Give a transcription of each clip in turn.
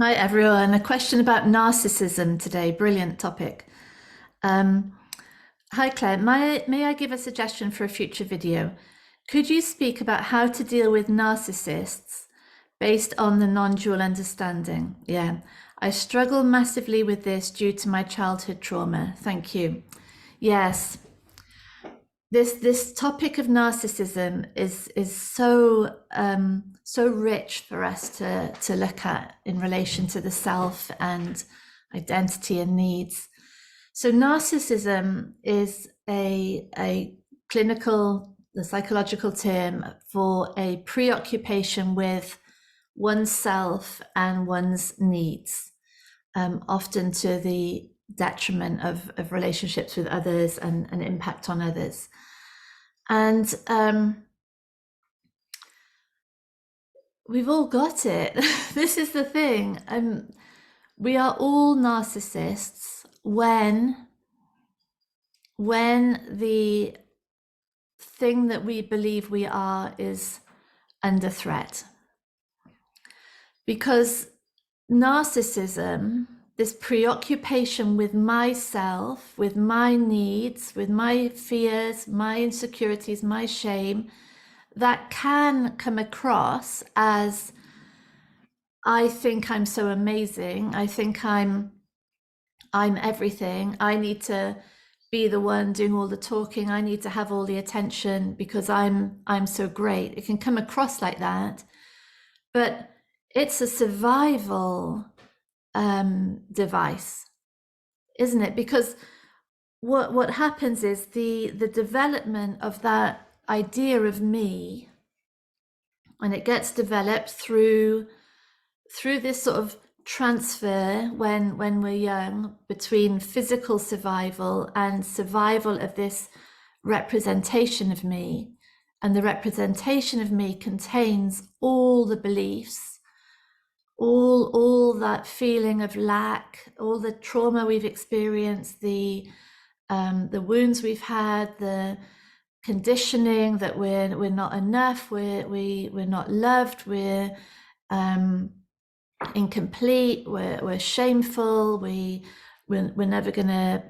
Hi everyone. A question about narcissism today. Brilliant topic. Um, Hi Claire. May I give a suggestion for a future video? Could you speak about how to deal with narcissists based on the non-dual understanding? Yeah, I struggle massively with this due to my childhood trauma. Thank you. Yes, this topic of narcissism is so rich for us to look at in relation to the self and identity and needs. So narcissism is a clinical, the psychological term for a preoccupation with oneself and one's needs, often to the detriment of relationships with others and impact on others. And we've all got it. This is the thing. We are all narcissists when the thing that we believe we are is under threat. Because narcissism, this preoccupation with myself, with my needs, with my fears, my insecurities, my shame, that can come across as I think I'm so amazing. I think I'm everything. I need to be the one doing all the talking. I need to have all the attention because I'm so great. It can come across like that, but it's a survival device, isn't it? Because what happens is the development of that idea of me, and it gets developed through this sort of transfer when we're young between physical survival and survival of this representation of me. And the representation of me contains all the beliefs, all that feeling of lack, all the trauma we've experienced, the wounds we've had, the conditioning that we're not enough, we're not loved, we're incomplete, we're shameful, we're never going to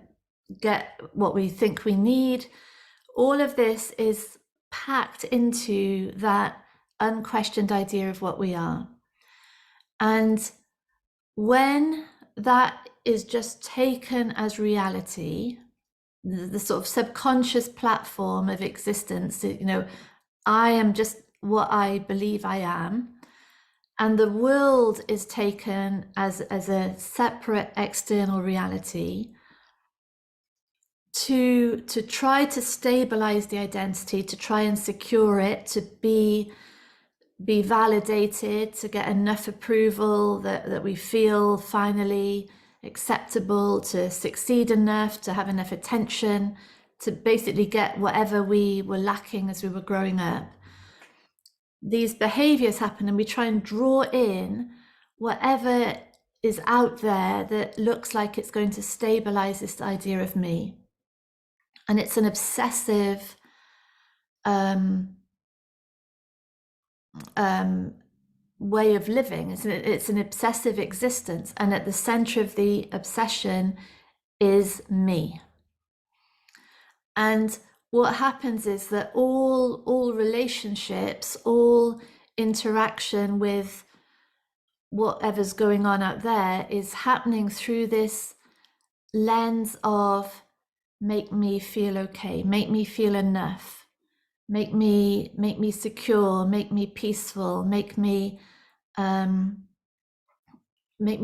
get what we think we need. All of this is packed into that unquestioned idea of what we are. And when that is just taken as reality, the sort of subconscious platform of existence, I am just what I believe I am, and the world is taken as a separate external reality, to try to stabilize the identity, to try and secure it, to be validated, to get enough approval that we feel finally acceptable, to succeed enough, to have enough attention, to basically get whatever we were lacking as we were growing up. These behaviors happen and we try and draw in whatever is out there that looks like it's going to stabilize this idea of me. And it's an obsessive way of living. It's an obsessive existence. And at the center of the obsession is me. And what happens is that all relationships, all interaction with whatever's going on out there is happening through this lens of make me feel okay, make me feel enough, make me secure, make me peaceful, make me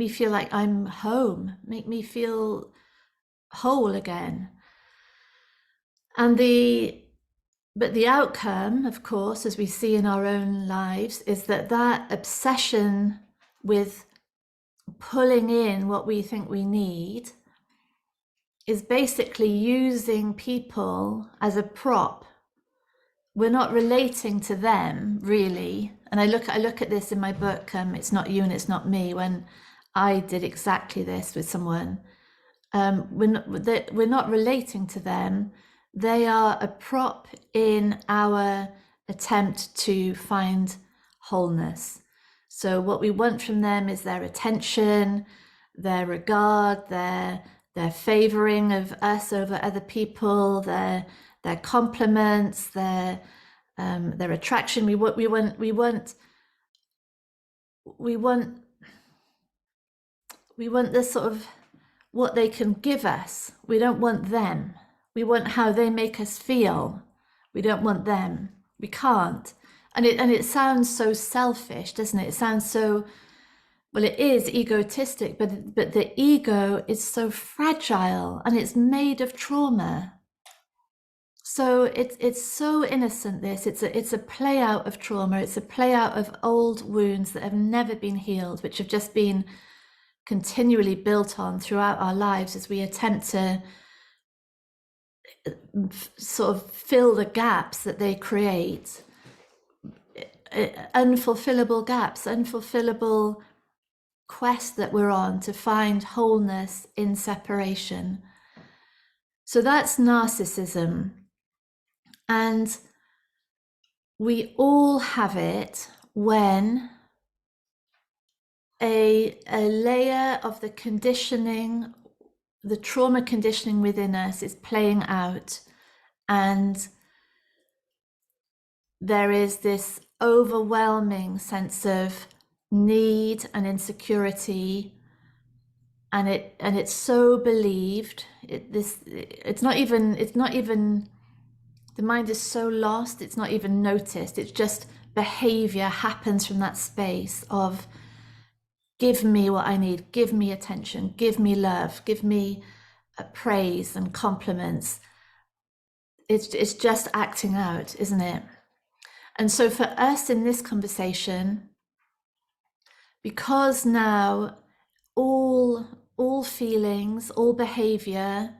feel like I'm home, make me feel whole again. And but the outcome, of course, as we see in our own lives, is that obsession with pulling in what we think we need is basically using people as a prop. We're not relating to them really. And I look at this in my book, It's Not You and It's Not Me, when I did exactly this with someone. We're not relating to them. They are a prop in our attempt to find wholeness. So what we want from them is their attention, their regard, their favoring of us over other people, their compliments, their attraction. We want this sort of what they can give us. We don't want them. We want how they make us feel. We don't want them. We can't. And it sounds so selfish, doesn't it? It sounds so, well, it is egotistic, but the ego is so fragile and it's made of trauma. So it's so innocent, this. It's a play out of trauma. It's a play out of old wounds that have never been healed, which have just been continually built on throughout our lives as we attempt to sort of fill the gaps that they create. Unfulfillable gaps, unfulfillable quest that we're on to find wholeness in separation. So that's narcissism. And we all have it when a layer of the conditioning, the trauma conditioning within us is playing out, and there is this overwhelming sense of need and insecurity, and it's so believed. It's not even the mind is so lost, it's not even noticed. It's just behavior happens from that space of give me what I need, give me attention, give me love, give me praise and compliments. It's just acting out, isn't it? And so for us in this conversation, because now all feelings, all behavior,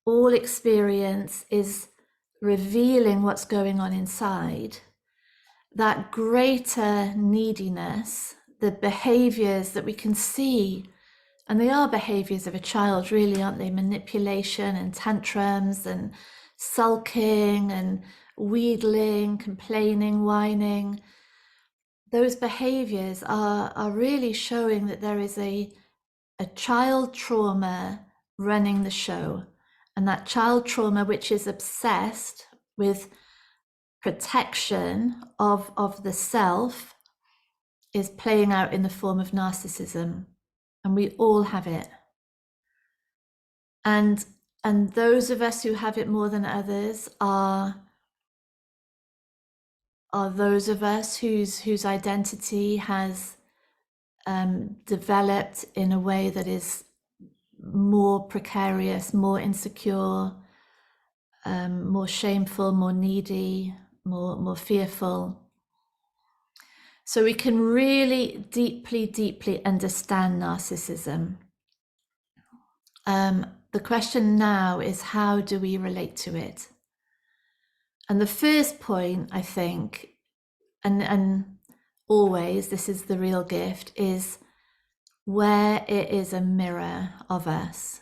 all experience is revealing what's going on inside, that greater neediness, the behaviors that we can see, and they are behaviors of a child, really, aren't they? Manipulation and tantrums and sulking and wheedling, complaining, whining. Those behaviors are really showing that there is a child trauma running the show. And that child trauma, which is obsessed with protection of the self, is playing out in the form of narcissism. And we all have it. And those of us who have it more than others are those of us whose identity has developed in a way that is more precarious, more insecure, more shameful, more needy, more fearful. So we can really deeply understand narcissism. The question now is, how do we relate to it? And the first point, I think, and always, this is the real gift, is where it is a mirror of us.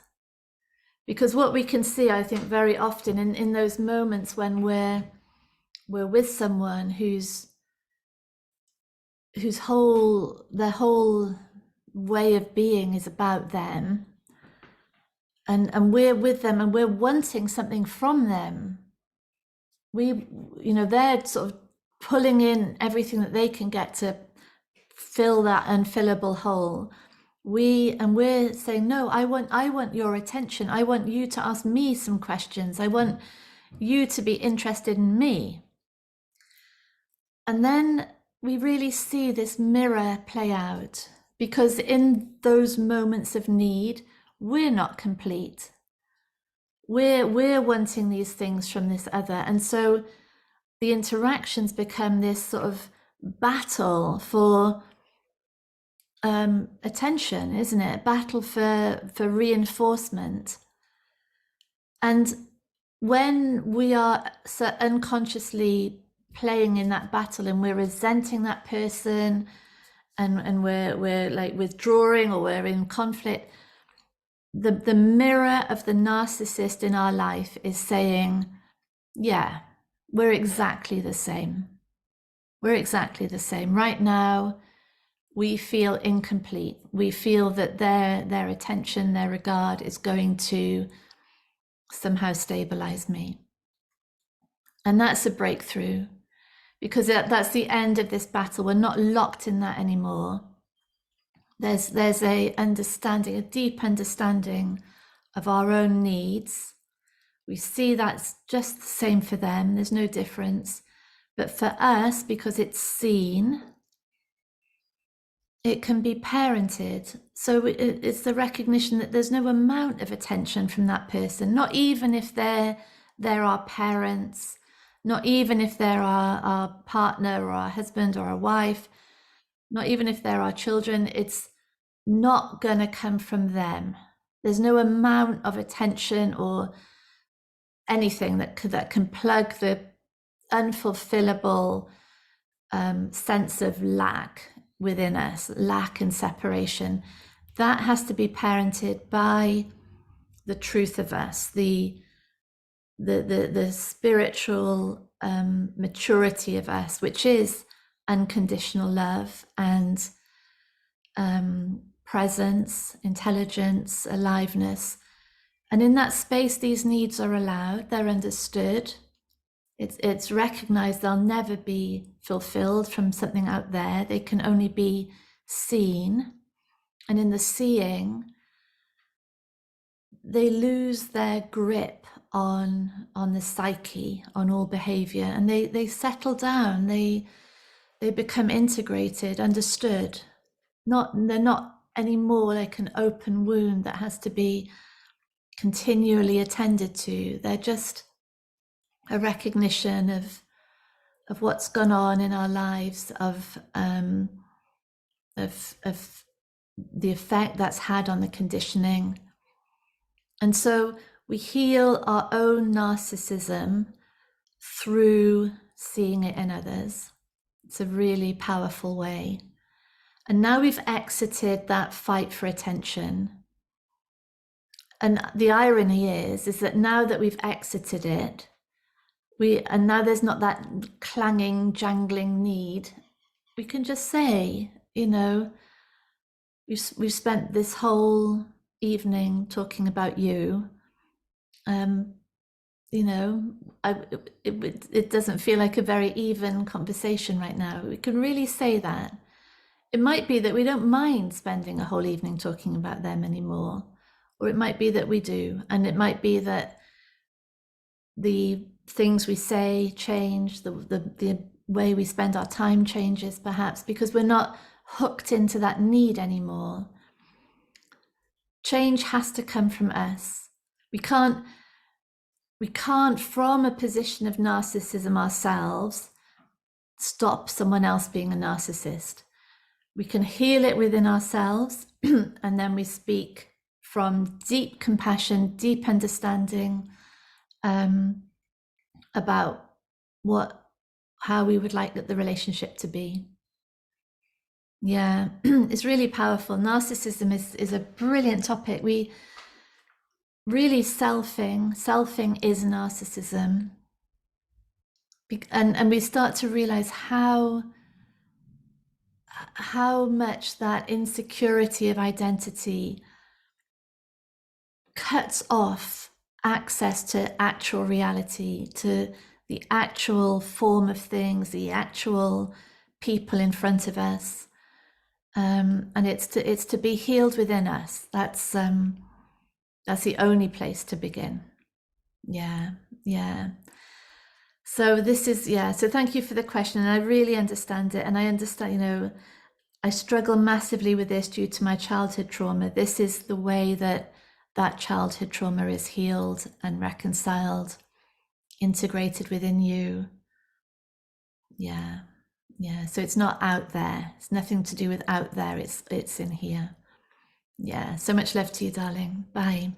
Because what we can see, I think, very often in those moments when we're with someone their whole way of being is about them, and we're with them and we're wanting something from them. They're sort of pulling in everything that they can get to fill that unfillable hole. We're saying, no, I want your attention. I want you to ask me some questions. I want you to be interested in me. And then we really see this mirror play out, because in those moments of need, we're not complete. We're wanting these things from this other. And so the interactions become this sort of battle for attention, isn't it? A battle for reinforcement. And when we are so unconsciously playing in that battle and we're resenting that person, and we're like withdrawing, or we're in conflict, the mirror of the narcissist in our life is saying, yeah, we're exactly the same. We're exactly the same. Right now, we feel incomplete. We feel that their attention, their regard is going to somehow stabilize me. And that's a breakthrough, because that's the end of this battle. We're not locked in that anymore. There's a understanding, a deep understanding of our own needs. We see that's just the same for them. There's no difference. But for us, because it's seen, it can be parented. So it's the recognition that there's no amount of attention from that person, not even if they're our parents, not even if they're our partner or our husband or our wife, not even if they're our children. It's not going to come from them. There's no amount of attention or anything that can plug the unfulfillable sense of lack within us, lack and separation. That has to be parented by the truth of us, the spiritual maturity of us, which is unconditional love and presence, intelligence, aliveness. And in that space, these needs are allowed, they're understood. It's recognized they'll never be fulfilled from something out there. They can only be seen. And in the seeing, they lose their grip on the psyche, on all behavior, and they settle down. They become integrated, understood. They're not anymore like an open wound that has to be continually attended to. They're just a recognition of what's gone on in our lives, of the effect that's had on the conditioning. And so we heal our own narcissism through seeing it in others. It's a really powerful way. And now we've exited that fight for attention. And the irony is that now that we've exited it, and now there's not that clanging, jangling need. We can just say, we've spent this whole evening talking about you. It doesn't feel like a very even conversation right now. We can really say that. It might be that we don't mind spending a whole evening talking about them anymore, or it might be that we do, and it might be that the things we say change, the way we spend our time changes, perhaps, because we're not hooked into that need anymore. Change has to come from us. We can't, from a position of narcissism ourselves, stop someone else being a narcissist. We can heal it within ourselves, and then we speak from deep compassion, deep understanding, about how we would like the relationship to be. Yeah, it's really powerful. Narcissism is a brilliant topic. We really selfing is narcissism. And we start to realize how much that insecurity of identity cuts off access to actual reality, to the actual form of things, the actual people in front of us, and it's to be healed within us. That's the only place to begin. Yeah. So this is So thank you for the question, and I really understand it, and I understand. I struggle massively with this due to my childhood trauma. This is the way that childhood trauma is healed and reconciled, integrated within you. Yeah. So it's not out there. It's nothing to do with out there. It's in here. Yeah. So much love to you, darling. Bye.